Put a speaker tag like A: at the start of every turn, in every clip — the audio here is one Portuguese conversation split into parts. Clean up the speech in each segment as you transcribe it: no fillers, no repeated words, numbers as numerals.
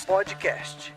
A: Podcast.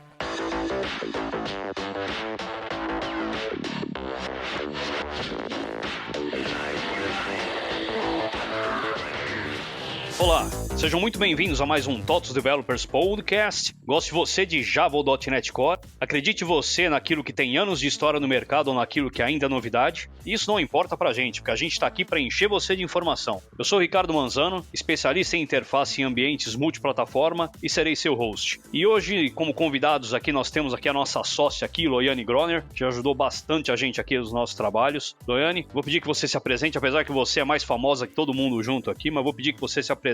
B: Olá, sejam muito bem-vindos a mais um TOTOS Developers Podcast. Goste você de Java ou .NET Core? Acredite você naquilo que tem anos de história no mercado ou naquilo que ainda é novidade? Isso não importa pra gente, porque a gente está aqui para encher você de informação. Eu sou o Ricardo Manzano, especialista em interface em ambientes multiplataforma e serei seu host. E hoje, como convidados aqui, nós temos aqui a nossa sócia aqui, Loiane Groner, que ajudou bastante a gente aqui nos nossos trabalhos. Loiane, vou pedir que você se apresente, apesar que você é mais famosa que todo mundo junto aqui, mas vou pedir que você se apresente.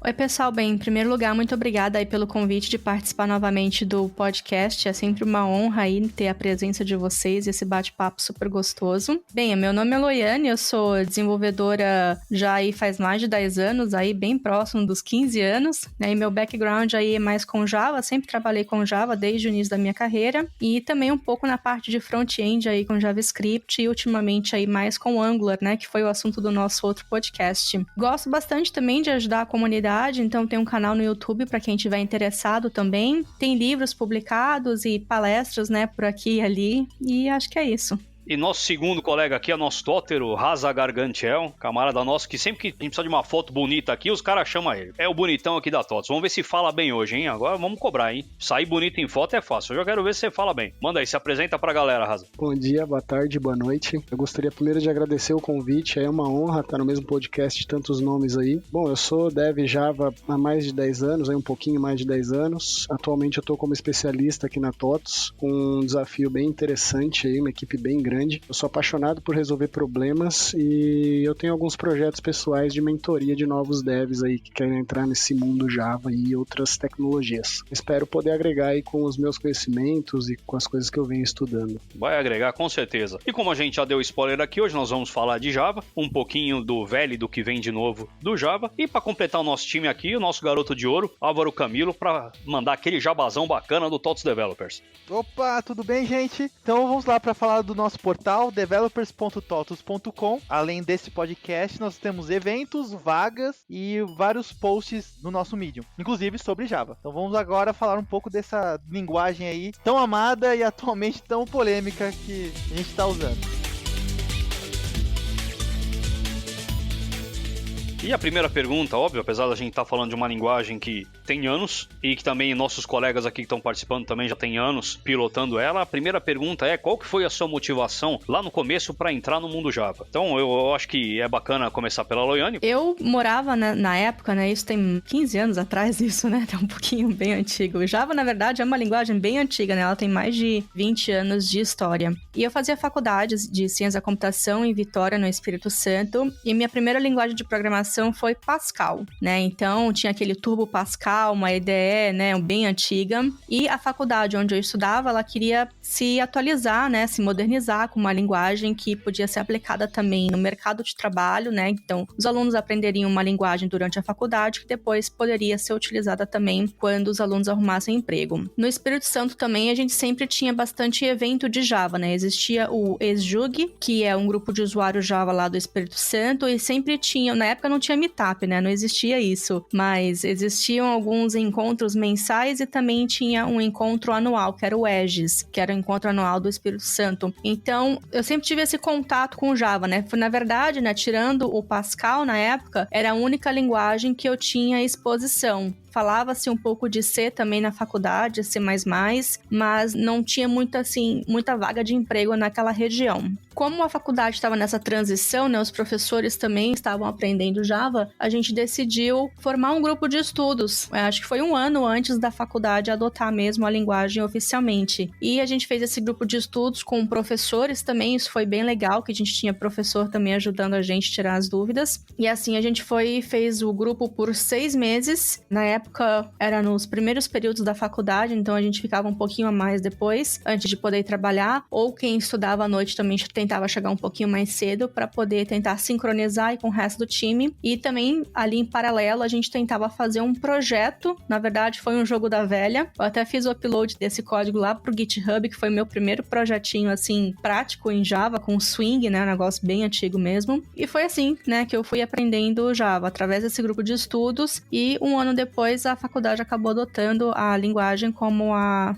C: Oi pessoal, bem, em primeiro lugar, muito obrigada aí pelo convite de participar novamente do podcast, é sempre uma honra aí ter a presença de vocês e esse bate-papo super gostoso. Bem, meu nome é Loiane, eu sou desenvolvedora já aí faz mais de 10 anos, aí bem próximo dos 15 anos, né, e meu background aí é mais com Java, sempre trabalhei com Java desde o início da minha carreira, e também um pouco na parte de front-end aí com JavaScript e ultimamente aí mais com Angular, né, que foi o assunto do nosso outro podcast. Gosto bastante também de ajudar a comunidade, então tem um canal no YouTube para quem tiver interessado também. Tem livros publicados e palestras, né, por aqui e ali, e acho que é isso.
B: E nosso segundo colega aqui é nosso Tótero, Raza Gargantiel, camarada nosso, que sempre que a gente precisa de uma foto bonita aqui, os caras chamam ele. É o bonitão aqui da TOTOS. Vamos ver se fala bem hoje, hein? Agora vamos cobrar, hein? Sair bonito em foto é fácil. Eu já quero ver se você fala bem. Manda aí, se apresenta pra galera, Raza.
D: Bom dia, boa tarde, boa noite. Eu gostaria primeiro de agradecer o convite. É uma honra estar no mesmo podcast de tantos nomes aí. Bom, eu sou dev Java há mais de 10 anos, aí um pouquinho mais de 10 anos. Atualmente eu tô como especialista aqui na TOTOS, com um desafio bem interessante aí, uma equipe bem grande. Eu sou apaixonado por resolver problemas e eu tenho alguns projetos pessoais de mentoria de novos devs aí que querem entrar nesse mundo Java e outras tecnologias. Espero poder agregar aí com os meus conhecimentos e com as coisas que eu venho estudando.
B: Vai agregar, com certeza. E como a gente já deu spoiler aqui, hoje nós vamos falar de Java, um pouquinho do velho e do que vem de novo do Java. E para completar o nosso time aqui, o nosso garoto de ouro, Álvaro Camilo, para mandar aquele jabazão bacana do TOTOS Developers.
E: Opa, tudo bem, gente? Então vamos lá para falar do nosso portal developers.totos.com. Além desse podcast, nós temos eventos, vagas e vários posts no nosso Medium, inclusive sobre Java. Então vamos agora falar um pouco dessa linguagem aí tão amada e atualmente tão polêmica que a gente está usando.
B: E a primeira pergunta, óbvio, apesar da gente estar falando de uma linguagem que tem anos e que também nossos colegas aqui que estão participando também já tem anos pilotando ela, a primeira pergunta é qual que foi a sua motivação lá no começo para entrar no mundo Java? Então eu acho que é bacana começar pela Loiane.
C: Eu morava na época, né, isso tem 15 anos atrás isso, né, é um pouquinho bem antigo. O Java, na verdade, é uma linguagem bem antiga, né, ela tem mais de 20 anos de história. E eu fazia faculdade de Ciência da Computação em Vitória, no Espírito Santo, e minha primeira linguagem de programação foi Pascal, né? Então tinha aquele Turbo Pascal, uma IDE, né, bem antiga. E a faculdade onde eu estudava, ela queria se atualizar, né, se modernizar com uma linguagem que podia ser aplicada também no mercado de trabalho, né? Então os alunos aprenderiam uma linguagem durante a faculdade que depois poderia ser utilizada também quando os alunos arrumassem emprego. No Espírito Santo também a gente sempre tinha bastante evento de Java, né? Existia o ESJUG, que é um grupo de usuários Java lá do Espírito Santo, e sempre tinha, na época não tinha meetup, né? Não existia isso, mas existiam alguns encontros mensais e também tinha um encontro anual, que era o EGIS, que era o encontro anual do Espírito Santo. Então, eu sempre tive esse contato com o Java, né? Na verdade, né, tirando o Pascal na época, era a única linguagem que eu tinha exposição. Falava-se um pouco de C também na faculdade, C++, mas não tinha muita vaga de emprego naquela região. Como a faculdade estava nessa transição, né, os professores também estavam aprendendo Java, a gente decidiu formar um grupo de estudos. Acho que foi um ano antes da faculdade adotar mesmo a linguagem oficialmente. E a gente fez esse grupo de estudos com professores também, isso foi bem legal, que a gente tinha professor também ajudando a gente a tirar as dúvidas. E assim a gente fez o grupo por 6 meses. Na época era nos primeiros períodos da faculdade, então a gente ficava um pouquinho a mais depois, antes de poder ir trabalhar, ou quem estudava à noite também tentava chegar um pouquinho mais cedo para poder tentar sincronizar aí com o resto do time. E também ali em paralelo a gente tentava fazer um projeto, na verdade foi um jogo da velha, eu até fiz o upload desse código lá pro GitHub, que foi meu primeiro projetinho assim prático em Java com Swing, né, um negócio bem antigo mesmo. E foi assim, né, que eu fui aprendendo Java através desse grupo de estudos, e um ano depois depois a faculdade acabou adotando a linguagem como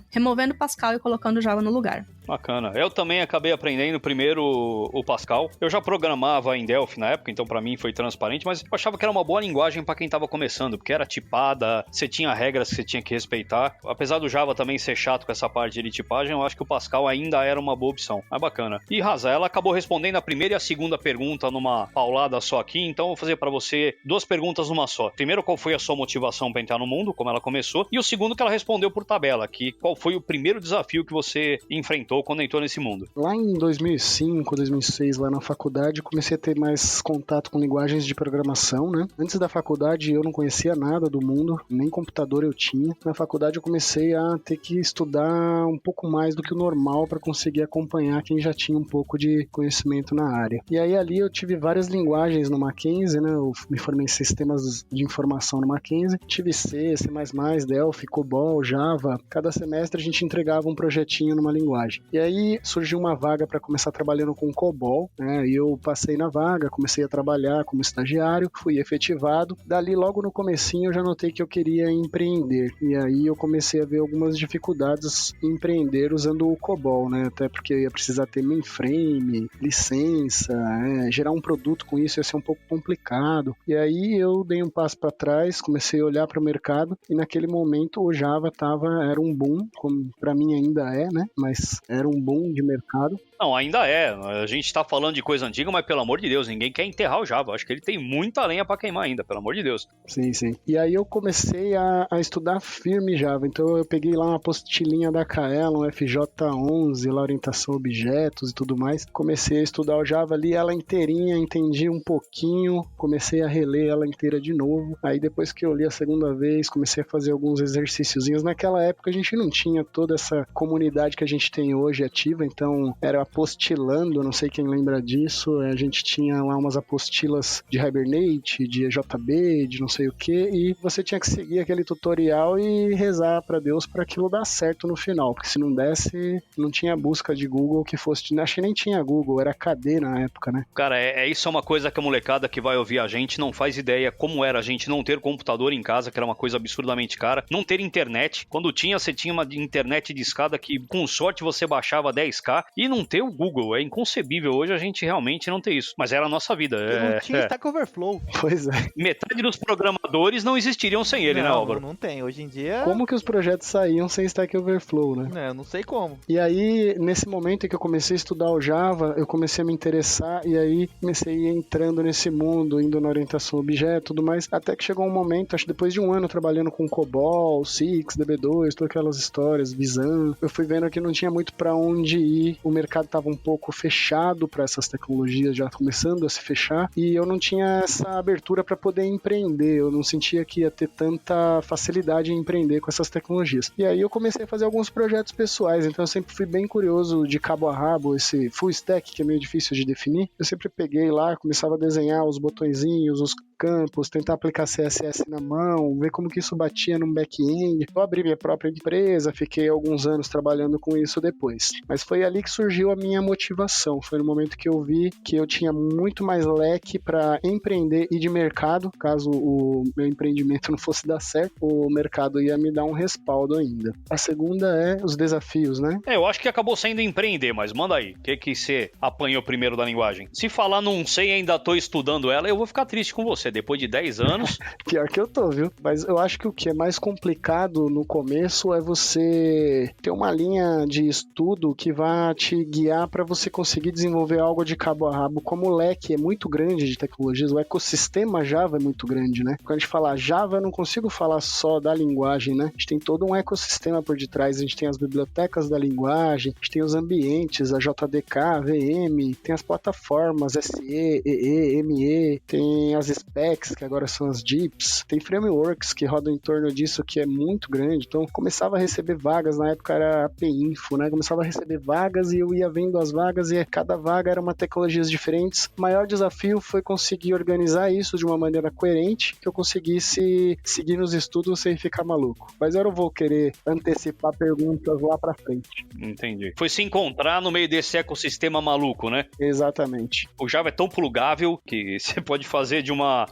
C: removendo o Pascal e colocando o Java no lugar.
B: Bacana. Eu também acabei aprendendo primeiro o Pascal. Eu já programava em Delphi na época, então pra mim foi transparente, mas eu achava que era uma boa linguagem pra quem tava começando, porque era tipada, você tinha regras que você tinha que respeitar. Apesar do Java também ser chato com essa parte de tipagem, eu acho que o Pascal ainda era uma boa opção. Mas bacana. E Raza, ela acabou respondendo a primeira e a segunda pergunta numa paulada só aqui, então eu vou fazer pra você 2 perguntas numa só. Primeiro, qual foi a sua motivação pra entrar no mundo, como ela começou, e o segundo que ela respondeu por tabela, que qual foi o primeiro desafio que você enfrentou quando entrou nesse mundo?
D: Lá em 2005, 2006, lá na faculdade, comecei a ter mais contato com linguagens de programação, né? Antes da faculdade eu não conhecia nada do mundo, nem computador eu tinha. Na faculdade eu comecei a ter que estudar um pouco mais do que o normal para conseguir acompanhar quem já tinha um pouco de conhecimento na área. E aí ali eu tive várias linguagens no Mackenzie, né? Eu me formei em sistemas de informação no Mackenzie. Tive C, C++, Delphi, COBOL, Java. Cada semestre a gente entregava um projetinho numa linguagem. E aí surgiu uma vaga para começar trabalhando com COBOL, né? E eu passei na vaga, comecei a trabalhar como estagiário, fui efetivado. Dali, logo no comecinho, eu já notei que eu queria empreender. E aí eu comecei a ver algumas dificuldades em empreender usando o COBOL, né? Até porque eu ia precisar ter mainframe, licença, gerar um produto com isso ia ser um pouco complicado. E aí eu dei um passo para trás, comecei a olhar para o mercado e naquele momento o Java era um boom, como para mim ainda é, né? Mas era um boom de mercado.
B: Não, ainda é. A gente tá falando de coisa antiga, mas pelo amor de Deus, ninguém quer enterrar o Java. Acho que ele tem muita lenha pra queimar ainda, pelo amor de Deus.
D: Sim, sim. E aí eu comecei a estudar firme Java. Então eu peguei lá uma apostilinha da Kaela, um FJ11, lá orientação a objetos e tudo mais. Comecei a estudar o Java ali, ela inteirinha, entendi um pouquinho, comecei a reler ela inteira de novo. Aí depois que eu li a segunda vez, comecei a fazer alguns exercíciozinhos. Naquela época a gente não tinha toda essa comunidade que a gente tem hoje ativa, então era apostilando, não sei quem lembra disso, a gente tinha lá umas apostilas de Hibernate, de EJB, de não sei o que, e você tinha que seguir aquele tutorial e rezar pra Deus pra aquilo dar certo no final, porque se não desse, não tinha busca de Google que fosse, acho que nem tinha Google, era KD na época, né?
B: Cara, isso é uma coisa que a molecada que vai ouvir a gente não faz ideia como era a gente não ter computador em casa, que era uma coisa absurdamente cara, não ter internet, quando tinha, você tinha uma internet de escada que com sorte você baixava 10k e não ter o Google, é inconcebível hoje a gente realmente não ter isso, mas era a nossa vida.
E: Não tinha Stack Overflow.
D: Pois é.
B: Metade dos programadores não existiriam sem ele, né, Álvaro?
E: Não tem, hoje em dia...
D: Como que os projetos saíam sem Stack Overflow, né?
E: Eu não sei como.
D: E aí, nesse momento em que eu comecei a estudar o Java, eu comecei a me interessar e aí comecei a ir entrando nesse mundo, indo na orientação a objeto e tudo mais, até que chegou um momento, acho que depois de um ano trabalhando com COBOL, Six, DB2, todas aquelas histórias, Visan, eu fui vendo que não tinha muito pra onde ir, o mercado estava um pouco fechado para essas tecnologias, já começando a se fechar, e eu não tinha essa abertura para poder empreender, eu não sentia que ia ter tanta facilidade em empreender com essas tecnologias. E aí eu comecei a fazer alguns projetos pessoais, então eu sempre fui bem curioso de cabo a rabo, esse full stack que é meio difícil de definir, eu sempre peguei lá, começava a desenhar os botõezinhos, os campos, tentar aplicar CSS na mão, ver como que isso batia no back-end. Eu abri minha própria empresa, fiquei alguns anos trabalhando com isso depois. Mas foi ali que surgiu a minha motivação. Foi no momento que eu vi que eu tinha muito mais leque para empreender e de mercado. Caso o meu empreendimento não fosse dar certo, o mercado ia me dar um respaldo ainda. A segunda é os desafios, né?
B: Eu acho que acabou sendo empreender, mas manda aí. O que você apanhou primeiro da linguagem? Se falar não sei e ainda tô estudando ela, eu vou ficar triste com você. Depois de 10 anos...
D: Pior que eu tô, viu? Mas eu acho que o que é mais complicado no começo é você ter uma linha de estudo que vá te guiar para você conseguir desenvolver algo de cabo a rabo. Como o leque é muito grande de tecnologias, o ecossistema Java é muito grande, né? Quando a gente fala Java, eu não consigo falar só da linguagem, né? A gente tem todo um ecossistema por detrás, a gente tem as bibliotecas da linguagem, a gente tem os ambientes, a JDK, VM, tem as plataformas SE, EE, ME, tem as specs, que agora são as DIPs, tem frameworks que rodam em torno disso, que é muito grande. Então, começava a receber vagas, na época era a APInfo, né? Começava começava a receber vagas e eu ia vendo as vagas e cada vaga era uma tecnologia diferente. O maior desafio foi conseguir organizar isso de uma maneira coerente, que eu conseguisse seguir nos estudos sem ficar maluco. Mas eu não vou querer antecipar perguntas lá pra frente.
B: Entendi. Foi se encontrar no meio desse ecossistema maluco, né?
D: Exatamente.
B: O Java é tão plugável que você pode fazer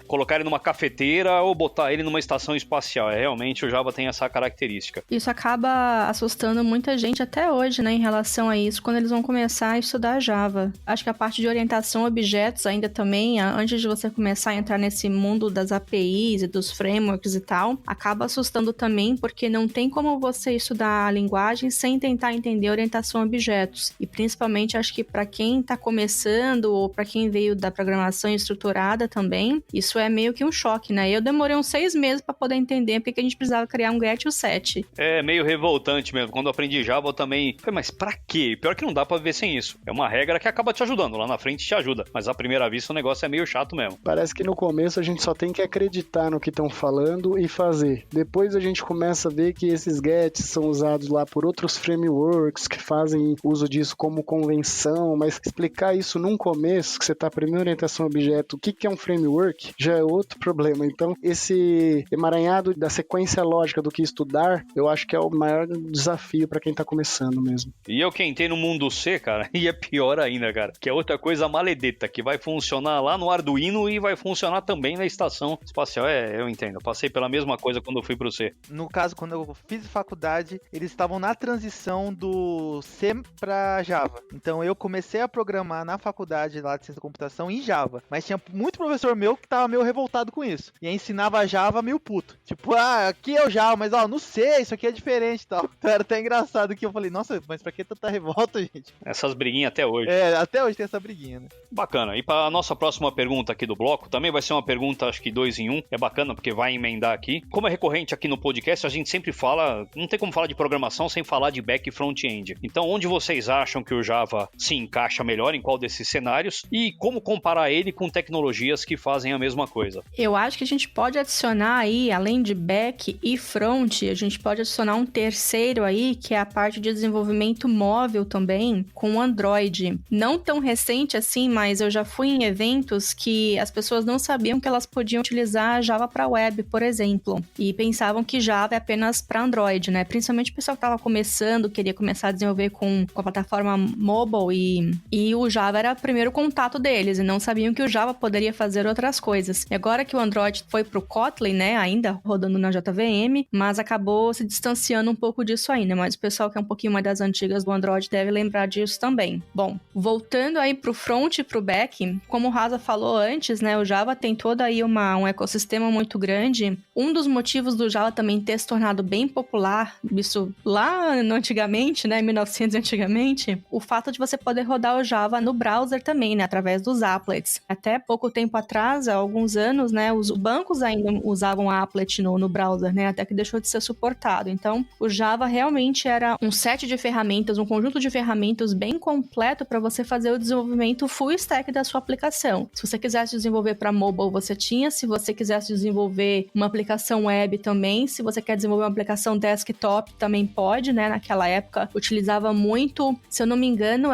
B: colocar ele numa cafeteira ou botar ele numa estação espacial. Realmente o Java tem essa característica.
C: Isso acaba assustando muita gente até hoje, né, em relação a isso, quando eles vão começar a estudar Java. Acho que a parte de orientação a objetos ainda também, antes de você começar a entrar nesse mundo das APIs e dos frameworks e tal, acaba assustando também, porque não tem como você estudar a linguagem sem tentar entender orientação a objetos. E principalmente, acho que para quem está começando ou para quem veio da programação estruturada também, isso é meio que um choque, né? Eu demorei uns 6 meses para poder entender porque a gente precisava criar um get e o set.
B: É meio revoltante mesmo. Quando eu aprendi Java, eu também falei, mas pra quê? Pior que não dá pra viver sem isso. É uma regra que acaba te ajudando. Lá na frente te ajuda. Mas à primeira vista o negócio é meio chato mesmo.
D: Parece que no começo a gente só tem que acreditar no que estão falando e fazer. Depois a gente começa a ver que esses gets são usados lá por outros frameworks que fazem uso disso como convenção, mas explicar isso num começo, que você está aprendendo orientação a objeto, o que é um framework, já é outro problema. Então, esse emaranhado da sequência lógica do que estudar, eu acho que é o maior desafio para quem está começando mesmo.
B: E eu que entrei no mundo C, cara, e é pior ainda, cara, que é outra coisa maledeta, que vai funcionar lá no Arduino e vai funcionar também na estação espacial. Eu entendo. Eu passei pela mesma coisa quando eu fui pro C.
E: No caso, quando eu fiz faculdade, eles estavam na transição do C para Java. Então eu comecei a programar na faculdade lá de ciência da computação em Java. Mas tinha muito professor meu que tava meio revoltado com isso. E aí ensinava Java meio puto. Tipo, aqui é o Java, mas no C, isso aqui é diferente e tal. Então era até engraçado que eu falei, nossa, mas pra que tanta revolta, gente?
B: Essas briguinhas até hoje.
E: Até hoje tem essa briguinha, né?
B: Bacana. E para a nossa próxima pergunta aqui do bloco, também vai ser uma pergunta, acho que 2 em 1. É bacana porque vai emendar aqui. Como é recorrente aqui no podcast, a gente sempre fala, não tem como falar de programação sem falar de back e front-end. Então, onde vocês acham que o Java se encaixa melhor, em qual desses cenários, e como comparar ele com tecnologias que fazem a mesma coisa?
C: Eu acho que a gente pode adicionar aí, além de back e front, a gente pode adicionar um terceiro aí, que é a parte de desenvolvimento móvel também, com Android. Não tão recente assim, mas eu já fui em eventos que as pessoas não sabiam que elas podiam utilizar Java para web, por exemplo, e pensavam que Java é apenas para Android, né? Principalmente o pessoal que estava começando, queria começar a desenvolver com a plataforma mobile e o Java era o primeiro contato deles, e não sabiam que o Java poderia fazer outras coisas. E agora que o Android foi pro Kotlin, né, ainda rodando na JVM, mas acabou se distanciando um pouco disso ainda, mas o pessoal que é um pouquinho mais das antigas do Android deve lembrar disso também. Bom, voltando aí pro front e pro back, como o Rasa falou antes, né, o Java tem todo aí um ecossistema muito grande. Um dos motivos do Java também ter se tornado bem popular, isso lá no antigamente, né, 1900 antigamente, o fato de você poder rodar o Java no browser também, né, através dos applets. Até pouco tempo atrás, há alguns anos, né, os bancos ainda usavam applet no browser, né, até que deixou de ser suportado. Então, o Java realmente era um set de ferramentas, um conjunto de ferramentas bem completo para você fazer o desenvolvimento full stack da sua aplicação. Se você quisesse desenvolver para mobile, você tinha. Se você quisesse desenvolver uma aplicação web também, se você quer desenvolver uma aplicação desktop, também pode, né? Naquela época, utilizava muito, se eu não me engano,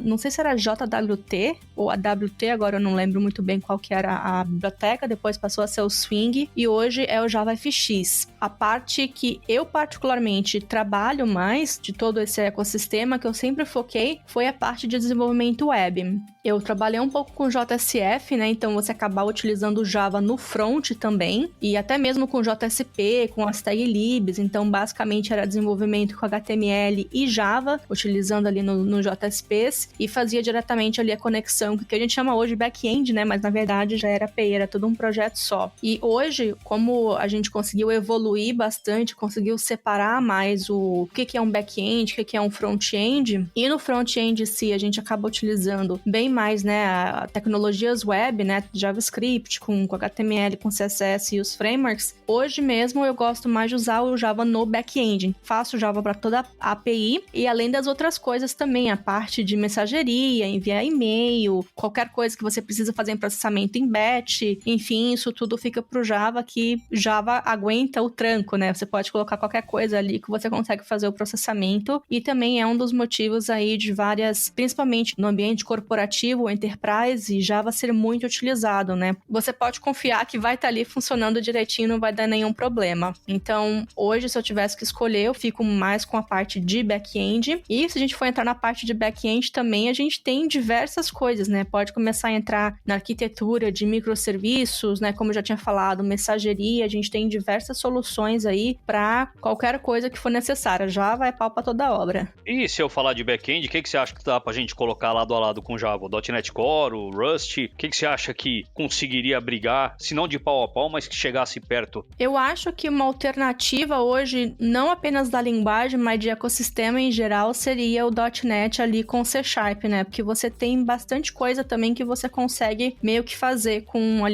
C: não sei se era JWT ou AWT, agora eu não lembro muito bem qual que era a biblioteca, depois passou a ser o Swing, e hoje é o JavaFX. A parte que eu particularmente trabalho mais de todo esse ecossistema, que eu sempre foquei, foi a parte de desenvolvimento web. Eu trabalhei um pouco com JSF, né? Então você acaba utilizando o Java no front também, e até mesmo com JSP, com as taglibs. Então basicamente era desenvolvimento com HTML e Java, utilizando ali no JSPs, e fazia diretamente ali a conexão, que a gente chama hoje de back-end, né? Mas na verdade já era API, era todo um projeto só. E hoje, como a gente conseguiu evoluir bastante, conseguiu separar mais o que é um back-end, o que é um front-end, e no front-end em si a gente acaba utilizando bem mais, né, tecnologias web, né, JavaScript, com HTML, com CSS e os frameworks. Hoje mesmo eu gosto mais de usar o Java no back-end. Faço Java para toda a API e além das outras coisas também, a parte de mensageria, enviar e-mail, qualquer coisa que você precisa fazer em processamento em batch, enfim, isso tudo fica pro Java, que Java aguenta o tranco, né? Você pode colocar qualquer coisa ali que você consegue fazer o processamento e também é um dos motivos aí de várias, principalmente no ambiente corporativo, enterprise, Java ser muito utilizado, né? Você pode confiar que vai estar ali funcionando direitinho, não vai dar nenhum problema. Então, hoje, se eu tivesse que escolher, eu fico mais com a parte de back-end. E se a gente for entrar na parte de back-end também, a gente tem diversas coisas, né? Pode começar a entrar na arquitetura de microserviços, né? Como eu já tinha falado, mensageria, a gente tem diversas soluções aí para qualquer coisa que for necessária. Java é pau para toda obra.
B: E se eu falar de back-end, o que você acha que dá pra gente colocar lado a lado com Java? O .NET Core, o Rust? O que você acha que conseguiria brigar, se não de pau a pau, mas que chegasse perto?
C: Eu acho que uma alternativa hoje, não apenas da linguagem, mas de ecossistema em geral, seria o .NET ali com C#, né? Porque você tem bastante coisa também que você consegue meio que fazer com o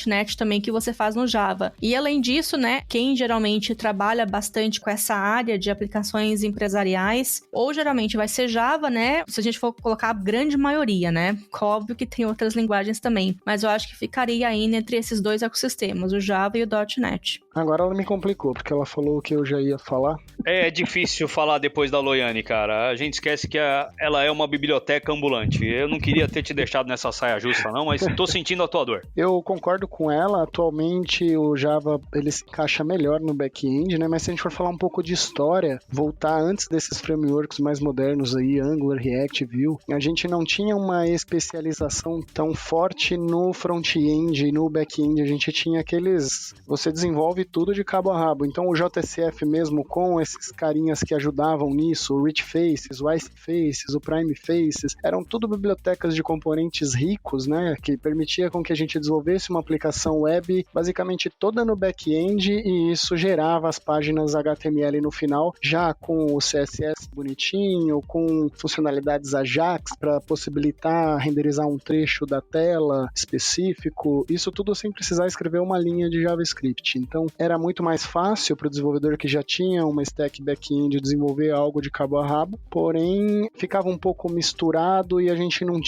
C: .NET também que você faz no Java. E além disso, né, quem geralmente trabalha bastante com essa área de aplicações empresariais, ou geralmente vai ser Java, né? Se a gente for colocar a grande maioria, né? Óbvio que tem outras linguagens também, mas eu acho que ficaria aí entre esses dois ecossistemas, o Java e o .NET.
D: Agora ela me complicou, porque ela falou o que eu já ia falar.
B: É difícil falar depois da Loiane, cara. A gente esquece que ela é uma biblioteca ambulante. Eu não queria ter te deixado nessa saia justa, não, mas tô sentindo a tua dor.
D: Eu concordo com ela. Atualmente o Java ele se encaixa melhor no back-end, né? Mas se a gente for falar um pouco de história, voltar antes desses frameworks mais modernos aí, Angular, React, Vue, a gente não tinha uma especialização tão forte no front-end e no back-end. A gente tinha aqueles... Você desenvolve tudo de cabo a rabo. Então o JCF mesmo, com esses carinhas que ajudavam nisso, o Rich Faces, o Ice Faces, o Prime Faces, eram tudo bibliotecas de componentes ricos, né? Que permitia com que a gente desenvolvesse uma aplicação web basicamente toda no back-end e isso gerava as páginas HTML no final, já com o CSS bonitinho, com funcionalidades Ajax para possibilitar renderizar um trecho da tela específico, isso tudo sem precisar escrever uma linha de JavaScript. Então, era muito mais fácil para o desenvolvedor que já tinha uma stack back-end desenvolver algo de cabo a rabo, porém, ficava um pouco misturado e a gente não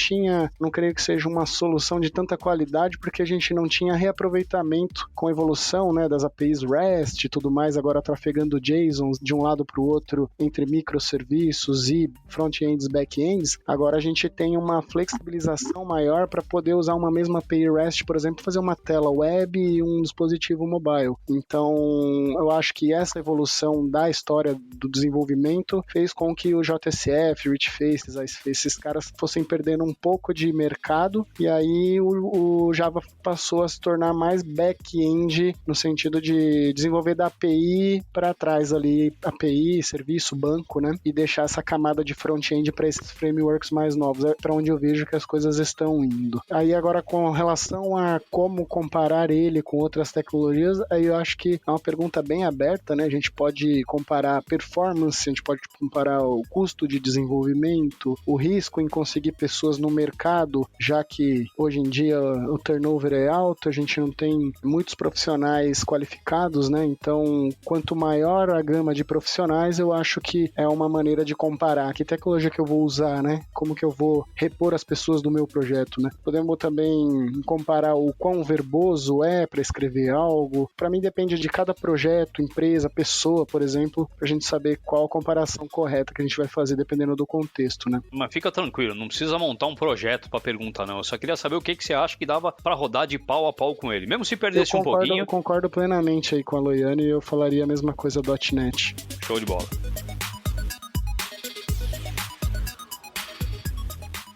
D: creio que seja uma solução de tanta qualidade, porque a gente não tinha reaproveitamento com a evolução, né, das APIs REST e tudo mais, agora trafegando JSON de um lado para o outro entre microserviços e front-ends, back-ends, agora a gente tem uma flexibilização maior para poder usar uma mesma API REST, por exemplo, fazer uma tela web e um dispositivo mobile. Então, eu acho que essa evolução da história do desenvolvimento fez com que o JCF, Rich Faces, esses caras fossem perdendo um pouco de mercado e aí o Java passou a se tornar mais back-end no sentido de desenvolver da API para trás ali, API, serviço, banco, né? E deixar essa camada de front-end para esses frameworks mais novos. É para onde eu vejo que as coisas estão indo. Aí agora com relação a como comparar ele com outras tecnologias, aí eu acho que é uma pergunta bem aberta, né? A gente pode comparar performance, a gente pode comparar o custo de desenvolvimento, o risco em conseguir pessoas no mercado, já que hoje em dia o turnover é alto, a gente não tem muitos profissionais qualificados, né? Então, quanto maior a gama de profissionais, eu acho que é uma maneira de comparar que tecnologia que eu vou usar, né? Como que eu vou repor as pessoas do meu projeto, né? Podemos também comparar o quão verboso é para escrever algo. Para mim depende de cada projeto, empresa, pessoa, por exemplo, pra gente saber qual a comparação correta que a gente vai fazer dependendo do contexto, né?
B: Mas fica tranquilo, não precisa montar um projeto pra perguntar, não. Eu só queria saber o que você acha que dava pra rodar de pau a pau com ele. Mesmo se perdesse um pouquinho...
D: Eu concordo plenamente aí com a Loiane e eu falaria a mesma coisa do .NET.
B: Show de bola.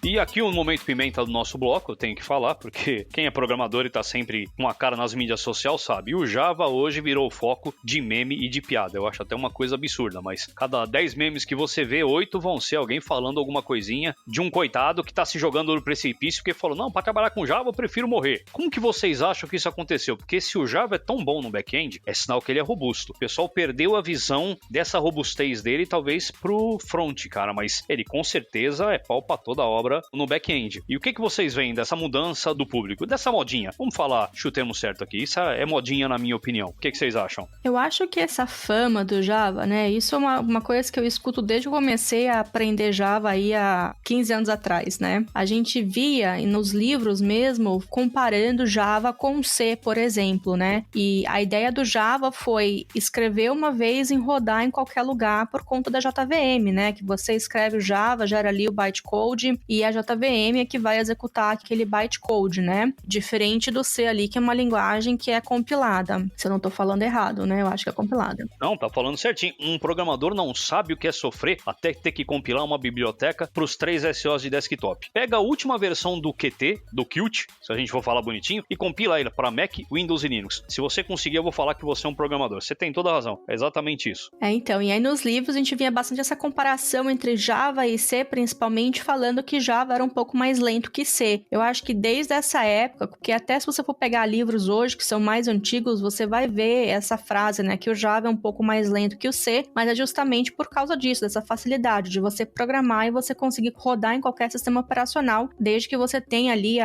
B: E aqui o momento pimenta do nosso bloco, eu tenho que falar, porque quem é programador e tá sempre com a cara nas mídias sociais sabe. O Java hoje virou foco de meme e de piada. Eu acho até uma coisa absurda, mas cada 10 memes que você vê, 8 vão ser alguém falando alguma coisinha de um coitado que tá se jogando no precipício porque falou, não, para trabalhar com Java eu prefiro morrer. Como que vocês acham que isso aconteceu? Porque se o Java é tão bom no back-end, é sinal que ele é robusto. O pessoal perdeu a visão dessa robustez dele, talvez pro front, cara, mas ele com certeza é pau pra toda a obra programadora no back-end. E o que vocês veem dessa mudança do público, dessa modinha? Vamos falar o termo certo aqui. Isso é modinha na minha opinião. O que vocês acham?
C: Eu acho que essa fama do Java, né, isso é uma coisa que eu escuto desde que eu comecei a aprender Java aí há 15 anos atrás, né? A gente via nos livros mesmo comparando Java com C, por exemplo, né? E a ideia do Java foi escrever uma vez e rodar em qualquer lugar por conta da JVM, né? Que você escreve o Java, gera ali o bytecode e a JVM é que vai executar aquele bytecode, né? Diferente do C ali, que é uma linguagem que é compilada. Se eu não tô falando errado, né? Eu acho que é compilada.
B: Não, tá falando certinho. Um programador não sabe o que é sofrer até ter que compilar uma biblioteca para os 3 SOs de desktop. Pega a última versão do Qt, do Qt, se a gente for falar bonitinho, e compila ele para Mac, Windows e Linux. Se você conseguir, eu vou falar que você é um programador. Você tem toda a razão. É exatamente isso.
C: Então, e aí nos livros a gente via bastante essa comparação entre Java e C, principalmente falando que Java era um pouco mais lento que C. Eu acho que desde essa época, porque até se você for pegar livros hoje que são mais antigos, você vai ver essa frase, né, que o Java é um pouco mais lento que o C, mas é justamente por causa disso, dessa facilidade de você programar e você conseguir rodar em qualquer sistema operacional, desde que você tenha ali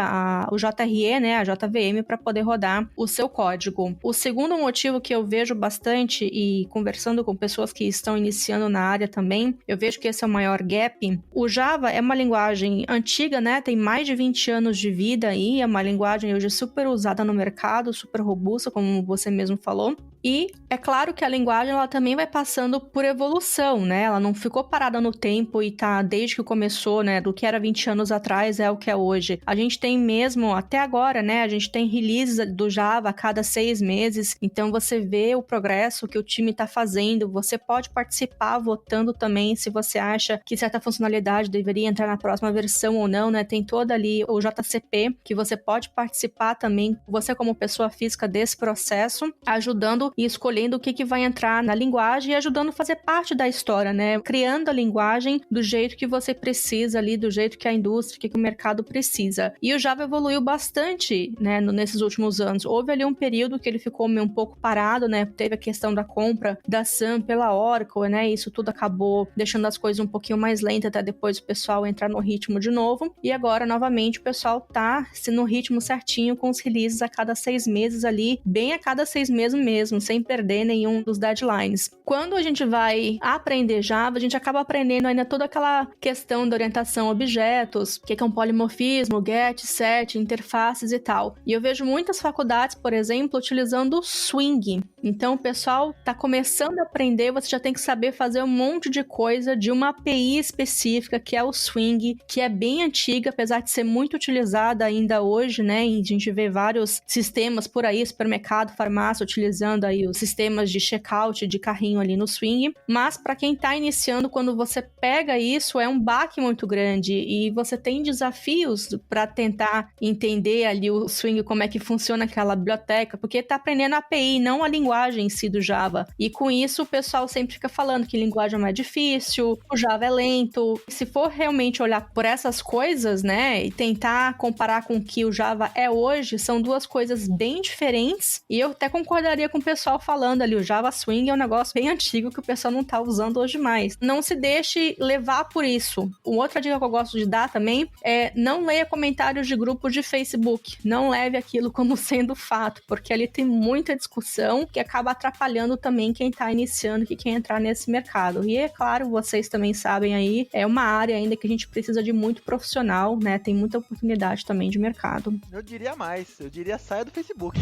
C: o JRE, né, a JVM, para poder rodar o seu código. O segundo motivo que eu vejo bastante, e conversando com pessoas que estão iniciando na área também, eu vejo que esse é o maior gap. O Java é uma linguagem antiga, né, tem mais de 20 anos de vida aí, é uma linguagem hoje super usada no mercado, super robusta, como você mesmo falou. E é claro que a linguagem ela também vai passando por evolução, né? Ela não ficou parada no tempo e tá desde que começou, né? Do que era 20 anos atrás é o que é hoje. A gente tem mesmo, até agora, né? A gente tem releases do Java a cada 6 meses. Então você vê o progresso que o time tá fazendo. Você pode participar votando também se você acha que certa funcionalidade deveria entrar na próxima versão ou não, né? Tem toda ali o JCP que você pode participar também, você como pessoa física desse processo, ajudando e escolhendo o que vai entrar na linguagem e ajudando a fazer parte da história, né? Criando a linguagem do jeito que você precisa ali, do jeito que a indústria, que o mercado precisa. E o Java evoluiu bastante, né, nesses últimos anos. Houve ali um período que ele ficou meio um pouco parado, né? Teve a questão da compra da Sun pela Oracle, né? Isso tudo acabou deixando as coisas um pouquinho mais lentas até depois o pessoal entrar no ritmo de novo. E agora, novamente, o pessoal tá no ritmo certinho com os releases a cada 6 meses ali, bem a cada 6 meses mesmo, sem perder nenhum dos deadlines. Quando a gente vai aprender Java, a gente acaba aprendendo ainda toda aquela questão da orientação a objetos, o que é um polimorfismo, get, set, interfaces e tal. E eu vejo muitas faculdades, por exemplo, utilizando o Swing. Então, o pessoal tá começando a aprender, você já tem que saber fazer um monte de coisa de uma API específica, que é o Swing, que é bem antiga, apesar de ser muito utilizada ainda hoje, né? E a gente vê vários sistemas por aí, supermercado, farmácia, utilizando aí os sistemas de checkout de carrinho ali no Swing, mas para quem tá iniciando, quando você pega isso, é um baque muito grande e você tem desafios para tentar entender ali o Swing, como é que funciona aquela biblioteca, porque tá aprendendo a API, não a linguagem em si do Java. E com isso o pessoal sempre fica falando que linguagem é mais difícil, o Java é lento. Se for realmente olhar por essas coisas, né, e tentar comparar com o que o Java é hoje, são duas coisas bem diferentes, e eu até concordaria com o pessoal falando ali, o Java Swing é um negócio bem antigo que o pessoal não tá usando hoje mais. Não se deixe levar por isso. Uma outra dica que eu gosto de dar também é não leia comentários de grupos de Facebook. Não leve aquilo como sendo fato, porque ali tem muita discussão que acaba atrapalhando também quem tá iniciando, que quer entrar nesse mercado. E é claro, vocês também sabem aí, é uma área ainda que a gente precisa de muito profissional, né? Tem muita oportunidade também de mercado.
E: Eu diria mais, eu diria saia do Facebook.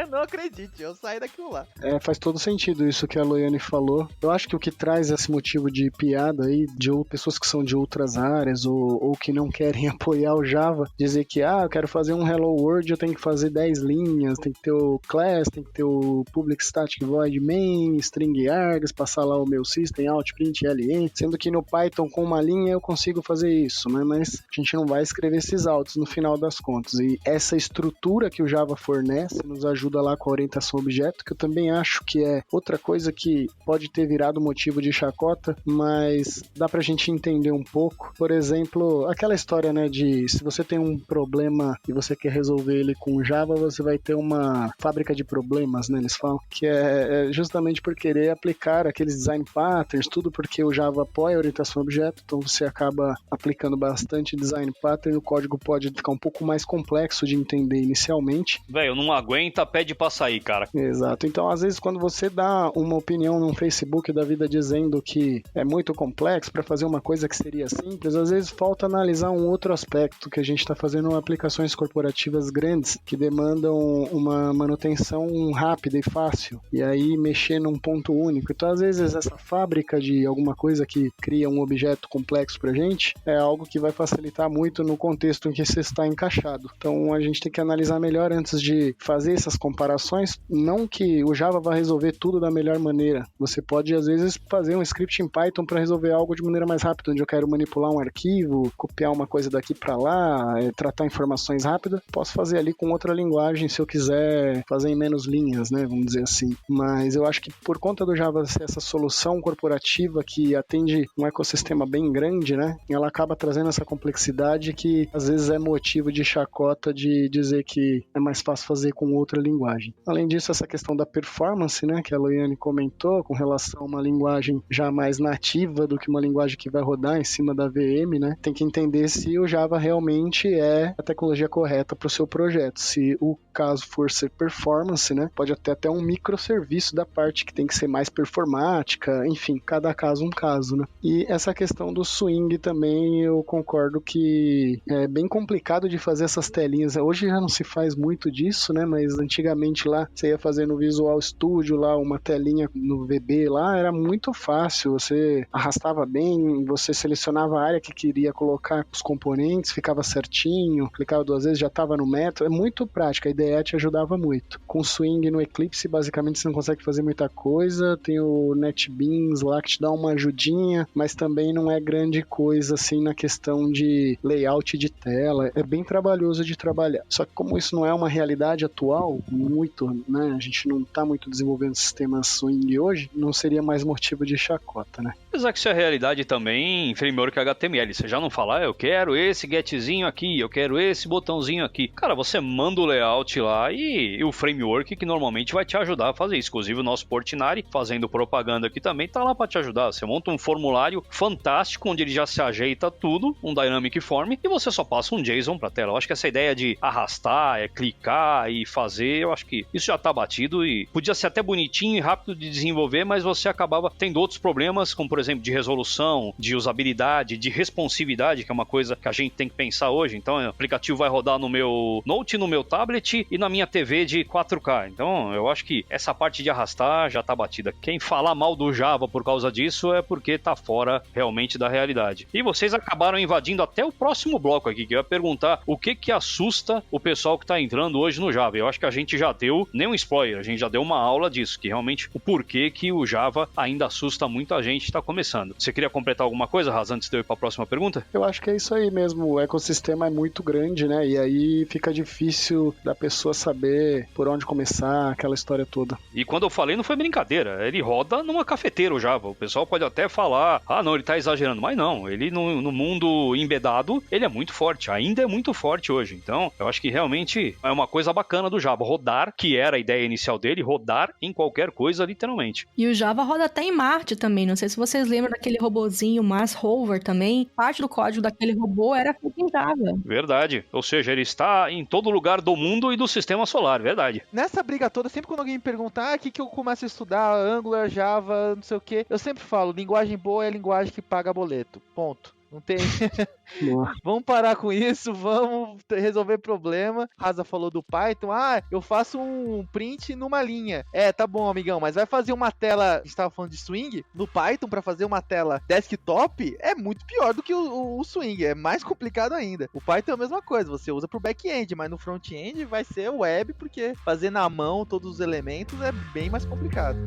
E: Não acredite, eu saio daquilo lá.
D: Faz todo sentido isso que a Loiane falou. Eu acho que o que traz esse motivo de piada aí, de pessoas que são de outras áreas ou que não querem apoiar o Java, dizer que, eu quero fazer um Hello World, eu tenho que fazer 10 linhas, tem que ter o class, tem que ter o public static void main, string args, passar lá o meu system, out, print, len, sendo que no Python com uma linha eu consigo fazer isso, né? Mas a gente não vai escrever esses autos no final das contas. E essa estrutura que o Java fornece nos ajuda lá com a orientação orientação a objeto, que eu também acho que é outra coisa que pode ter virado motivo de chacota, mas dá pra gente entender um pouco. Por exemplo, aquela história, né, de se você tem um problema e você quer resolver ele com Java, você vai ter uma fábrica de problemas, né, eles falam, que é justamente por querer aplicar aqueles design patterns, tudo porque o Java apoia a orientação a objeto, então você acaba aplicando bastante design pattern, o código pode ficar um pouco mais complexo de entender inicialmente.
B: Velho, não aguenta, pede pra sair, cara.
D: Exato, então às vezes quando você dá uma opinião num Facebook da vida dizendo que é muito complexo para fazer uma coisa que seria simples, às vezes falta analisar um outro aspecto, que a gente está fazendo aplicações corporativas grandes que demandam uma manutenção rápida e fácil, e aí mexer num ponto único. Então às vezes essa fábrica de alguma coisa que cria um objeto complexo pra gente é algo que vai facilitar muito no contexto em que você está encaixado. Então a gente tem que analisar melhor antes de fazer essas comparações, não que o Java vai resolver tudo da melhor maneira. Você pode às vezes fazer um script em Python para resolver algo de maneira mais rápida, onde eu quero manipular um arquivo, copiar uma coisa daqui para lá, tratar informações rápidas. Posso fazer ali com outra linguagem se eu quiser fazer em menos linhas, né, vamos dizer assim. Mas eu acho que por conta do Java ser essa solução corporativa que atende um ecossistema bem grande, né, ela acaba trazendo essa complexidade que às vezes é motivo de chacota de dizer que é mais fácil fazer com outra linguagem. Além disso, essa questão da performance, né, que a Loiane comentou, com relação a uma linguagem já mais nativa do que uma linguagem que vai rodar em cima da VM, né, tem que entender se o Java realmente é a tecnologia correta para o seu projeto. Se o caso for ser performance, né, pode até um microserviço da parte que tem que ser mais performática, enfim, cada caso um caso, né. E essa questão do swing também eu concordo que é bem complicado de fazer essas telinhas. Hoje já não se faz muito disso, né, mas antigamente lá você ia fazer no Visual Studio lá uma telinha no VB lá, era muito fácil, você arrastava bem, você selecionava a área que queria colocar os componentes, ficava certinho, clicava 2 vezes, já estava no método, é muito prático, a IDE te ajudava muito. Com Swing no Eclipse, basicamente você não consegue fazer muita coisa, tem o NetBeans lá que te dá uma ajudinha, mas também não é grande coisa assim na questão de layout de tela, é bem trabalhoso de trabalhar. Só que como isso não é uma realidade atual, muito, né, a gente não está muito desenvolvendo sistemas Swing hoje, não seria mais motivo de chacota, né?
B: Apesar que isso é realidade também em framework HTML, você já não fala, eu quero esse getzinho aqui, eu quero esse botãozinho aqui. Cara, você manda o layout lá e o framework que normalmente vai te ajudar a fazer isso. Inclusive o nosso Portinari, fazendo propaganda aqui também, tá lá para te ajudar. Você monta um formulário fantástico, onde ele já se ajeita tudo, um Dynamic Form, e você só passa um JSON pra tela. Eu acho que essa ideia de arrastar, clicar e fazer, eu acho que isso já tá batido e podia ser até bonitinho e rápido de desenvolver, mas você acabava tendo outros problemas, como por exemplo de resolução, de usabilidade, de responsividade, que é uma coisa que a gente tem que pensar hoje. Então o aplicativo vai rodar no meu Note, no meu tablet e na minha TV de 4K. Então eu acho que essa parte de arrastar já tá batida. Quem falar mal do Java por causa disso é porque tá fora realmente da realidade. E vocês acabaram invadindo até o próximo bloco aqui, que eu ia perguntar o que assusta o pessoal que tá entrando hoje no Java. Eu acho que a gente já deu nem um spoiler, a gente já deu uma aula disso, que realmente o porquê que o Java ainda assusta muita gente que tá começando. Você queria completar alguma coisa, Raz, antes de eu ir para a próxima pergunta?
D: Eu acho que é isso aí mesmo, o ecossistema é muito grande, né, e aí fica difícil da pessoa saber por onde começar, aquela história toda.
B: E quando eu falei não foi brincadeira, ele roda numa cafeteira o Java, o pessoal pode até falar, não, ele tá exagerando, mas não, ele no mundo embedado, ele é muito forte, ainda é muito forte hoje, então eu acho que realmente é uma coisa bacana do Java, rodar, que era a ideia inicial dele, rodar em qualquer coisa, literalmente.
C: E o Java roda até em Marte também, não sei se vocês lembram daquele robozinho Mars Rover também, parte do código daquele robô era feito em Java.
B: Verdade, ou seja, ele está em todo lugar do mundo e do sistema solar, verdade.
E: Nessa briga toda, sempre quando alguém me pergunta, o que eu começo a estudar, Angular, Java, não sei o que, eu sempre falo, linguagem boa é a linguagem que paga boleto, ponto. Não tem. Vamos parar com isso, vamos resolver problema. Raza falou do Python. Eu faço um print numa linha. Tá bom, amigão, mas vai fazer uma tela. A gente tava falando de swing. No Python, pra fazer uma tela desktop, é muito pior do que o swing. É mais complicado ainda. O Python é a mesma coisa. Você usa pro back-end, mas no front-end vai ser web, porque fazer na mão todos os elementos é bem mais complicado.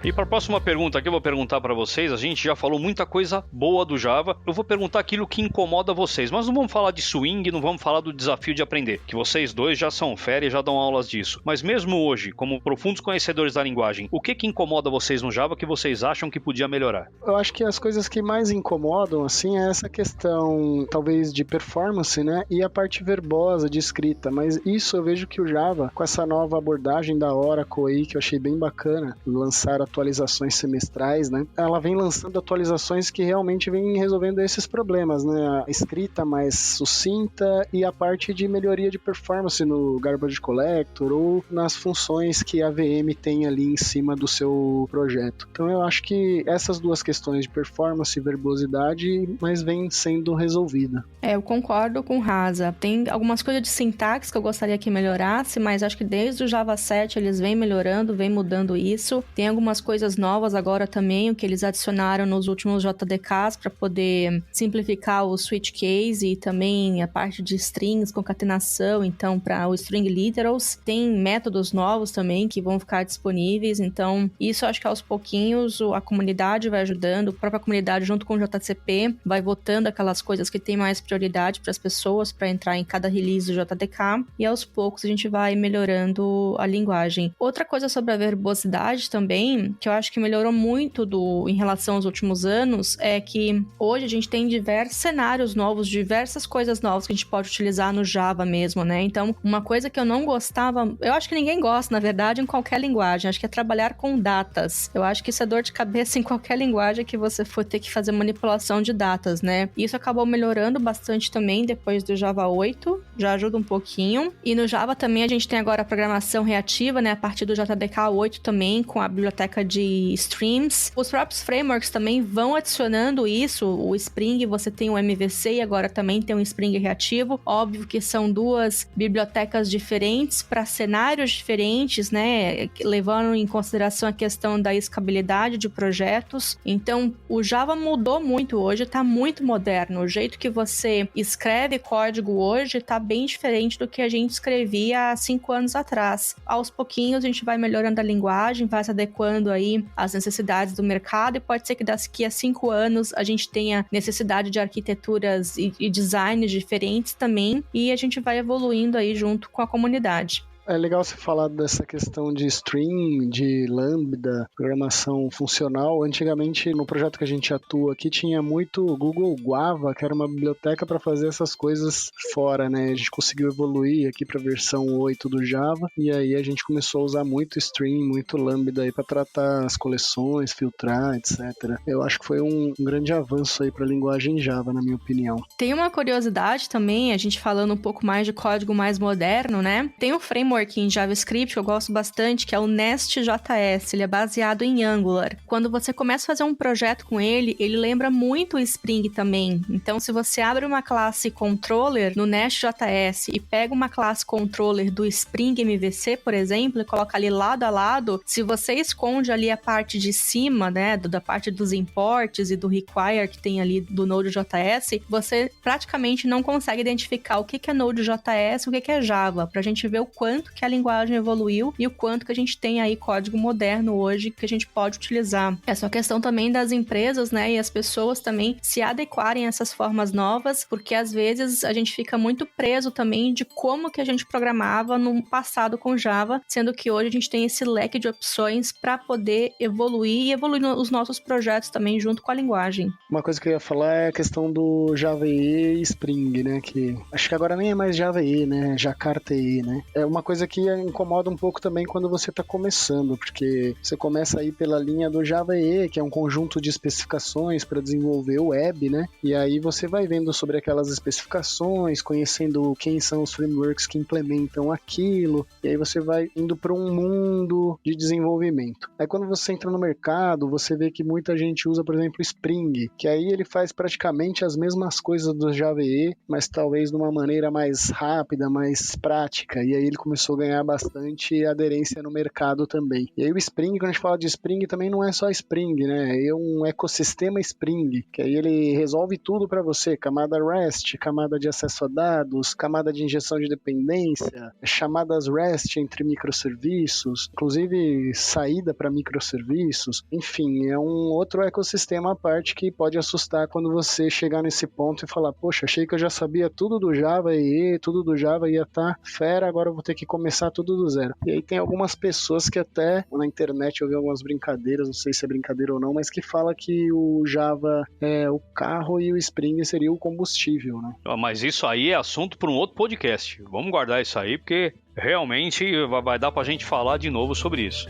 B: E para a próxima pergunta aqui, eu vou perguntar para vocês, a gente já falou muita coisa boa do Java, eu vou perguntar aquilo que incomoda vocês, mas não vamos falar de swing, não vamos falar do desafio de aprender, que vocês dois já são fera e já dão aulas disso. Mas mesmo hoje, como profundos conhecedores da linguagem, o que incomoda vocês no Java que vocês acham que podia melhorar?
D: Eu acho que as coisas que mais incomodam, assim, é essa questão, talvez, de performance, né? E a parte verbosa de escrita, mas isso eu vejo que o Java, com essa nova abordagem da Oracle aí, que eu achei bem bacana, lançar atualizações semestrais, né? Ela vem lançando atualizações que realmente vêm resolvendo esses problemas, né? A escrita mais sucinta e a parte de melhoria de performance no Garbage Collector ou nas funções que a VM tem ali em cima do seu projeto. Então eu acho que essas duas questões de performance e verbosidade, mas vem sendo resolvida.
C: Eu concordo com o Rasa. Tem algumas coisas de sintaxe que eu gostaria que melhorasse, mas acho que desde o Java 7 eles vêm melhorando, vêm mudando isso. Tem algumas coisas novas agora também, o que eles adicionaram nos últimos JDKs para poder simplificar o switch case e também a parte de strings, concatenação, então para o string literals. Tem métodos novos também que vão ficar disponíveis, então isso acho que aos pouquinhos a comunidade vai ajudando, a própria comunidade junto com o JCP vai votando aquelas coisas que tem mais prioridade para as pessoas para entrar em cada release do JDK e aos poucos a gente vai melhorando a linguagem. Outra coisa sobre a verbosidade também, que eu acho que melhorou muito em relação aos últimos anos, é que hoje a gente tem diversos cenários novos, diversas coisas novas que a gente pode utilizar no Java mesmo, né? Então, uma coisa que eu não gostava, eu acho que ninguém gosta, na verdade, em qualquer linguagem, acho que é trabalhar com datas. Eu acho que isso é dor de cabeça em qualquer linguagem que você for ter que fazer manipulação de datas, né? Isso acabou melhorando bastante também depois do Java 8, já ajuda um pouquinho. E no Java também a gente tem agora a programação reativa, né? A partir do JDK 8 também, com a biblioteca de streams. Os próprios frameworks também vão adicionando isso. O Spring, você tem o MVC e agora também tem um Spring reativo. Óbvio que são duas bibliotecas diferentes para cenários diferentes, né? Levando em consideração a questão da escalabilidade de projetos. Então, o Java mudou muito hoje, está muito moderno. O jeito que você escreve código hoje está bem diferente do que a gente escrevia há 5 anos atrás. Aos pouquinhos, a gente vai melhorando a linguagem, vai se adequando aí às necessidades do mercado e pode ser que daqui a 5 anos a gente tenha necessidade de arquiteturas e designs diferentes também e a gente vai evoluindo aí junto com a comunidade.
D: É legal você falar dessa questão de string, de lambda, programação funcional. Antigamente, no projeto que a gente atua aqui, tinha muito Google Guava, que era uma biblioteca para fazer essas coisas fora, né? A gente conseguiu evoluir aqui para a versão 8 do Java, e aí a gente começou a usar muito string, muito lambda aí para tratar as coleções, filtrar, etc. Eu acho que foi um grande avanço aí para a linguagem Java, na minha opinião.
C: Tem uma curiosidade também, a gente falando um pouco mais de código mais moderno, né? Tem um framework em JavaScript que eu gosto bastante, que é o Nest.js. Ele é baseado em Angular. Quando você começa a fazer um projeto com ele, ele lembra muito o Spring também. Então, se você abre uma classe controller no Nest.js e pega uma classe controller do Spring MVC, por exemplo, e coloca ali lado a lado, se você esconde ali a parte de cima, né, da parte dos imports e do require que tem ali do Node.js, você praticamente não consegue identificar o que é Node.js e o que é Java, pra gente ver o quanto que a linguagem evoluiu e o quanto que a gente tem aí código moderno hoje que a gente pode utilizar. É só questão também das empresas, né, e as pessoas também se adequarem a essas formas novas, porque às vezes a gente fica muito preso também de como que a gente programava no passado com Java, sendo que hoje a gente tem esse leque de opções para poder evoluir e evoluir os nossos projetos também junto com a linguagem.
D: Uma coisa que eu ia falar é a questão do Java EE e Spring, né, que acho que agora nem é mais Java EE, né, Jakarta EE, né. É uma coisa que incomoda um pouco também quando você está começando, porque você começa aí pela linha do Java EE, que é um conjunto de especificações para desenvolver o web, né? E aí você vai vendo sobre aquelas especificações, conhecendo quem são os frameworks que implementam aquilo, e aí você vai indo para um mundo de desenvolvimento. Aí quando você entra no mercado, você vê que muita gente usa, por exemplo, Spring, que aí ele faz praticamente as mesmas coisas do Java EE, mas talvez de uma maneira mais rápida, mais prática, e aí ele começou começou a ganhar bastante aderência no mercado também. E aí o Spring, quando a gente fala de Spring, também não é só Spring, né? É um ecossistema Spring, que aí ele resolve tudo para você, camada REST, camada de acesso a dados, camada de injeção de dependência, chamadas REST entre microserviços, inclusive saída para microserviços, enfim, é um outro ecossistema à parte que pode assustar quando você chegar nesse ponto e falar, poxa, achei que eu já sabia tudo do Java e tudo do Java ia estar fera, agora eu vou ter que começar tudo do zero. E aí tem algumas pessoas que até na internet eu vi algumas brincadeiras, não sei se é brincadeira ou não, mas que fala que o Java é o carro e o Spring seria o combustível, né?
B: Mas isso aí é assunto para um outro podcast. Vamos guardar isso aí, porque realmente vai dar pra gente falar de novo sobre isso.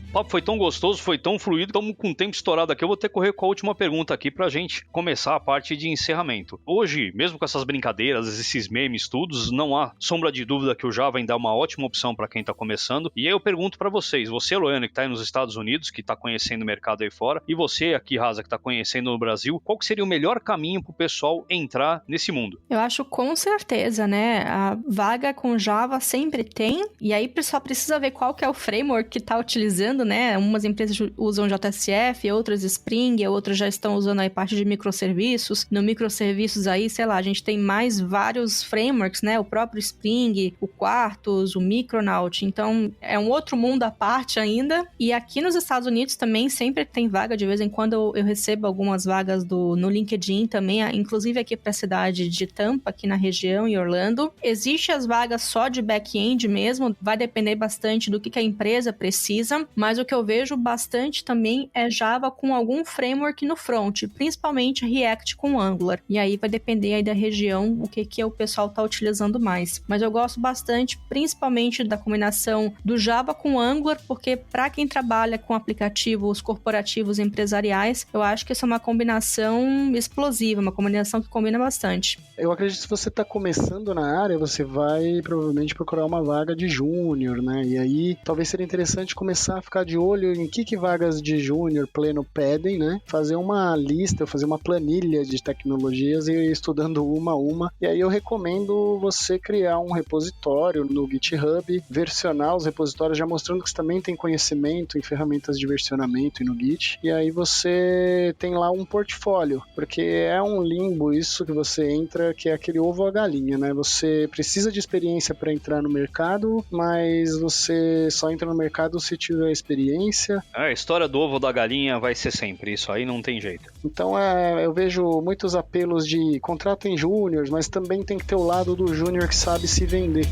B: O papo foi tão gostoso, foi tão fluido, estamos com o tempo estourado aqui. Eu vou ter que correr com a última pergunta aqui pra gente começar a parte de encerramento. Hoje, mesmo com essas brincadeiras, esses memes, todos, não há sombra de dúvida que o Java ainda é uma ótima opção para quem está começando. E aí eu pergunto para vocês, você, Loiane, que está aí nos Estados Unidos, que está conhecendo o mercado aí fora, e você aqui, Rasa, que está conhecendo no Brasil, qual que seria o melhor caminho para o pessoal entrar nesse mundo?
C: Eu acho com certeza, né? A vaga com Java sempre tem, e aí só precisa ver qual que é o framework que está utilizando, né? Umas empresas usam JSF, outras Spring, outras já estão usando aí parte de microserviços. No microserviços aí, sei lá, a gente tem mais vários frameworks, né? O próprio Spring, o Quartus, o Micronaut. Então, é um outro mundo à parte ainda. E aqui nos Estados Unidos também sempre tem vaga. De vez em quando eu recebo algumas vagas no LinkedIn também, inclusive aqui para a cidade de Tampa, aqui na região, em Orlando. Existem as vagas só de back-end mesmo, vai depender bastante do que a empresa precisa, mas o que eu vejo bastante também é Java com algum framework no front, principalmente React com Angular. E aí vai depender aí da região o que o pessoal está utilizando mais. Mas eu gosto bastante, principalmente da combinação do Java com Angular, porque para quem trabalha com aplicativos corporativos empresariais, eu acho que essa é uma combinação explosiva, uma combinação que combina bastante.
D: Eu acredito que se você está começando na área, você vai provavelmente procurar uma vaga de júnior, né? E aí talvez seria interessante começar a ficar de olho em que vagas de júnior pleno pedem, né? Fazer uma lista, fazer uma planilha de tecnologias e ir estudando uma a uma. E aí eu recomendo você criar um repositório no GitHub, versionar os repositórios, já mostrando que você também tem conhecimento em ferramentas de versionamento e no Git. E aí você tem lá um portfólio, porque é um limbo isso que você entra, que é aquele ovo ou a galinha, né? Você precisa de experiência para entrar no mercado, mas você só entra no mercado se tiver experiência.
B: A história do ovo da galinha vai ser sempre, isso aí não tem jeito.
D: Então eu vejo muitos apelos de contratem júniors, mas também tem que ter o lado do júnior que sabe se vender.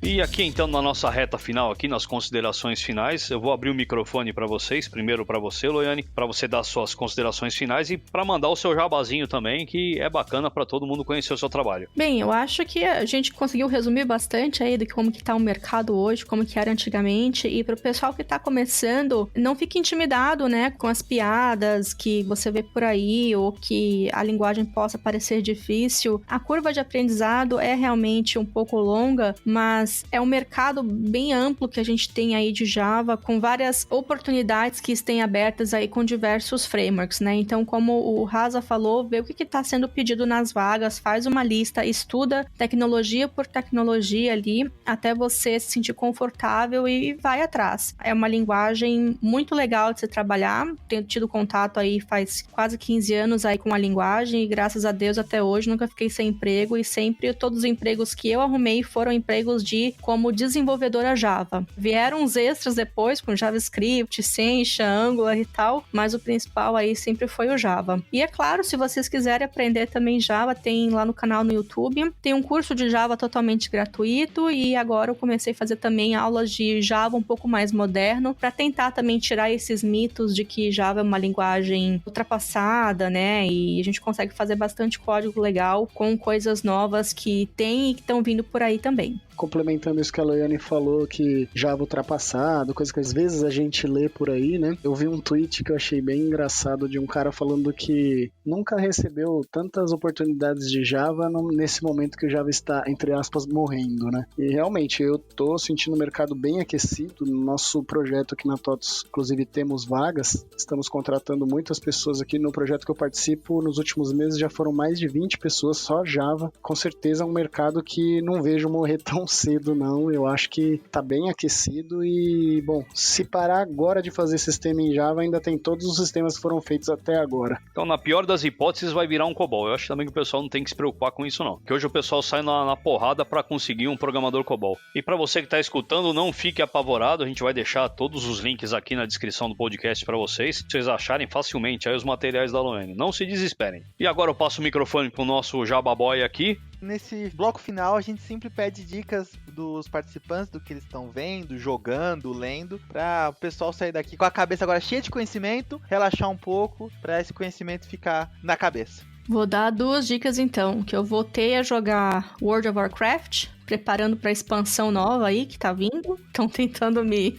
B: E aqui então na nossa reta final, aqui nas considerações finais, eu vou abrir o microfone para vocês, primeiro para você, Loiane, para você dar suas considerações finais e para mandar o seu jabazinho também, que é bacana para todo mundo conhecer o seu trabalho.
C: Bem, eu acho que a gente conseguiu resumir bastante aí de como que tá o mercado hoje, como que era antigamente, e para o pessoal que tá começando, não fique intimidado, né, com as piadas que você vê por aí, ou que a linguagem possa parecer difícil. A curva de aprendizado é realmente um pouco longa, mas é um mercado bem amplo que a gente tem aí de Java, com várias oportunidades que estão abertas aí com diversos frameworks, né? Então, como o Rasa falou, vê o que está sendo pedido nas vagas, faz uma lista, estuda tecnologia por tecnologia ali, até você se sentir confortável e vai atrás. É uma linguagem muito legal de se trabalhar, tenho tido contato aí faz quase 15 anos aí com a linguagem e graças a Deus até hoje nunca fiquei sem emprego e sempre todos os empregos que eu arrumei foram empregos como desenvolvedora Java. Vieram uns extras depois com JavaScript, Sencha, Angular e tal, mas o principal aí sempre foi o Java. E é claro, se vocês quiserem aprender também Java, tem lá no canal no YouTube, tem um curso de Java totalmente gratuito e agora eu comecei a fazer também aulas de Java um pouco mais moderno para tentar também tirar esses mitos de que Java é uma linguagem ultrapassada, né? E a gente consegue fazer bastante código legal com coisas novas que tem e que estão vindo por aí também.
D: complementando isso que a Loiane falou, que Java ultrapassado, coisa que às vezes a gente lê por aí, né? Eu vi um tweet que eu achei bem engraçado de um cara falando que nunca recebeu tantas oportunidades de Java nesse momento que o Java está, entre aspas, morrendo, né? E realmente, eu tô sentindo o mercado bem aquecido. No nosso projeto aqui na TOTOS, inclusive, temos vagas. Estamos contratando muitas pessoas aqui no projeto que eu participo. Nos últimos meses já foram mais de 20 pessoas só Java. Com certeza é um mercado que não vejo morrer tão cedo, não. Eu acho que tá bem aquecido e, bom, se parar agora de fazer sistema em Java, ainda tem todos os sistemas que foram feitos até agora.
B: Então, na pior das hipóteses, vai virar um COBOL. Eu acho também que o pessoal não tem que se preocupar com isso, não. Porque hoje o pessoal sai na porrada para conseguir um programador COBOL. E para você que tá escutando, não fique apavorado. A gente vai deixar todos os links aqui na descrição do podcast para vocês. Se vocês acharem facilmente aí os materiais da Loiane. Não se desesperem. E agora eu passo o microfone pro nosso Java Boy aqui.
E: Nesse bloco final, a gente sempre pede dicas dos participantes do que eles estão vendo, jogando, lendo, para o pessoal sair daqui com a cabeça agora cheia de conhecimento, relaxar um pouco, para esse conhecimento ficar na cabeça.
C: Vou dar 2 dicas então, que eu voltei a jogar World of Warcraft, preparando para a expansão nova aí que tá vindo. Estão tentando me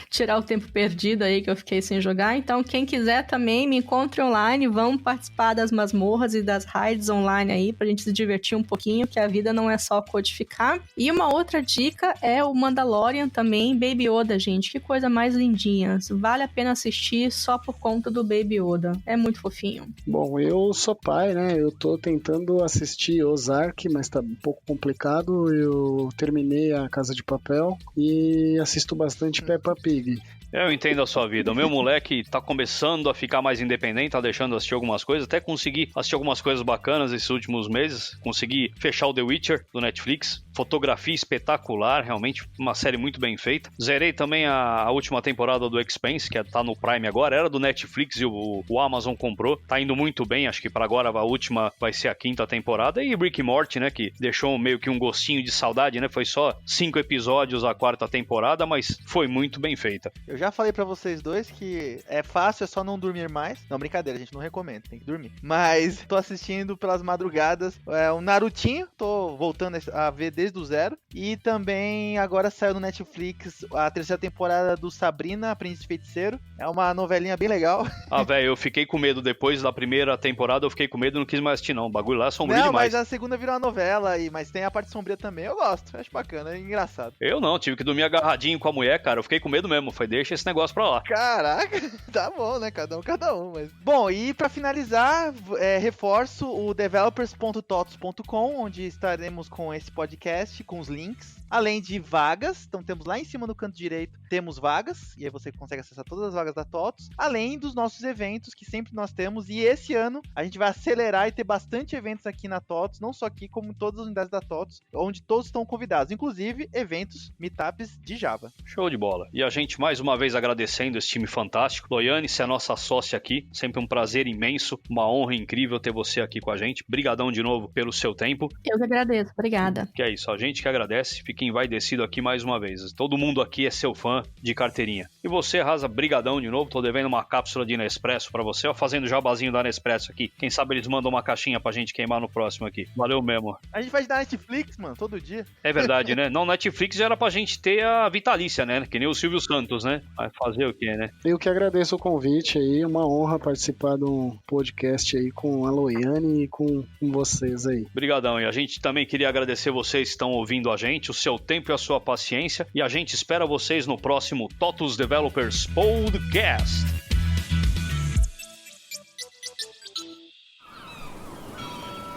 C: tirar o tempo perdido aí que eu fiquei sem jogar. Então, quem quiser também, me encontre online. Vamos participar das masmorras e das raids online aí pra gente se divertir um pouquinho, que a vida não é só codificar. E uma outra dica é o Mandalorian também, Baby Yoda, gente. Que coisa mais lindinha. Vale a pena assistir só por conta do Baby Yoda. É muito fofinho.
D: Bom, eu sou pai, né? Eu tô tentando assistir Ozark, mas tá um pouco complicado. Eu terminei a Casa de Papel e assisto bastante Peppa Pig.
B: Eu entendo a sua vida. O meu moleque tá começando a ficar mais independente, tá deixando de assistir algumas coisas. Até consegui assistir algumas coisas bacanas esses últimos meses. Consegui fechar o The Witcher do Netflix. Fotografia espetacular, realmente uma série muito bem feita. Zerei também a última temporada do Expanse, que tá no Prime agora. Era do Netflix e o Amazon comprou. Tá indo muito bem, acho que para agora a última vai ser a 5ª temporada. E Rick e Morty, né, que deixou meio que um gostinho de saudade, né? Foi só 5 episódios a 4ª temporada, mas foi muito bem feita.
E: Eu já falei pra vocês dois que é fácil, é só não dormir mais. Não, brincadeira, a gente não recomenda, tem que dormir. Mas tô assistindo pelas madrugadas o Narutinho, tô voltando a ver desde o zero. E também agora saiu no Netflix a 3ª temporada do Sabrina, Aprendiz de Feiticeiro. É uma novelinha bem legal.
B: Ah, velho, eu fiquei com medo depois da primeira temporada, eu fiquei com medo e não quis mais assistir não. O bagulho lá é sombrio demais.
E: Mas a segunda virou uma novela, mas tem a parte sombria também. Eu gosto, acho bacana, é engraçado.
B: Eu não, tive que dormir agarradinho com a mulher, cara. Eu fiquei com medo mesmo, foi deixa esse negócio pra lá.
E: Caraca, tá bom, né? Cada um, mas... Bom, e pra finalizar, reforço o developers.totos.com, onde estaremos com esse podcast, com os links, além de vagas. Então temos lá em cima no canto direito, temos vagas, e aí você consegue acessar todas as vagas da TOTOS, além dos nossos eventos, que sempre nós temos, e esse ano a gente vai acelerar e ter bastante eventos aqui na TOTOS, não só aqui, como em todas as unidades da TOTOS, onde todos estão convidados, inclusive eventos, meetups de Java.
B: Show de bola. E a gente mais uma vez agradecendo esse time fantástico. Loiane, você é a nossa sócia aqui, sempre um prazer imenso, uma honra incrível ter você aqui com a gente. Brigadão de novo pelo seu tempo.
C: Eu que agradeço, obrigada.
B: Que é isso, a gente que agradece, fica envaidecido aqui mais uma vez. Todo mundo aqui é seu fã de carteirinha. E você, Rasa, brigadão de novo, tô devendo uma cápsula de Nespresso pra você, ó, fazendo jabazinho da Nespresso aqui. Quem sabe eles mandam uma caixinha pra gente queimar no próximo aqui. Valeu mesmo.
E: A gente vai dar Netflix, mano, todo dia.
B: É verdade, né? Não, Netflix já era pra gente ter a vitalícia, né? Que nem o Silvio Santos, né? Vai fazer o quê, né?
D: Eu que agradeço o convite aí, uma honra participar de um podcast aí com a Loiane e com vocês aí.
B: Obrigadão, e a gente também queria agradecer vocês que estão ouvindo a gente, o seu tempo e a sua paciência, e a gente espera vocês no próximo TOTOS Developers Podcast.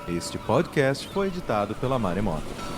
A: Este podcast foi editado pela Maremoto.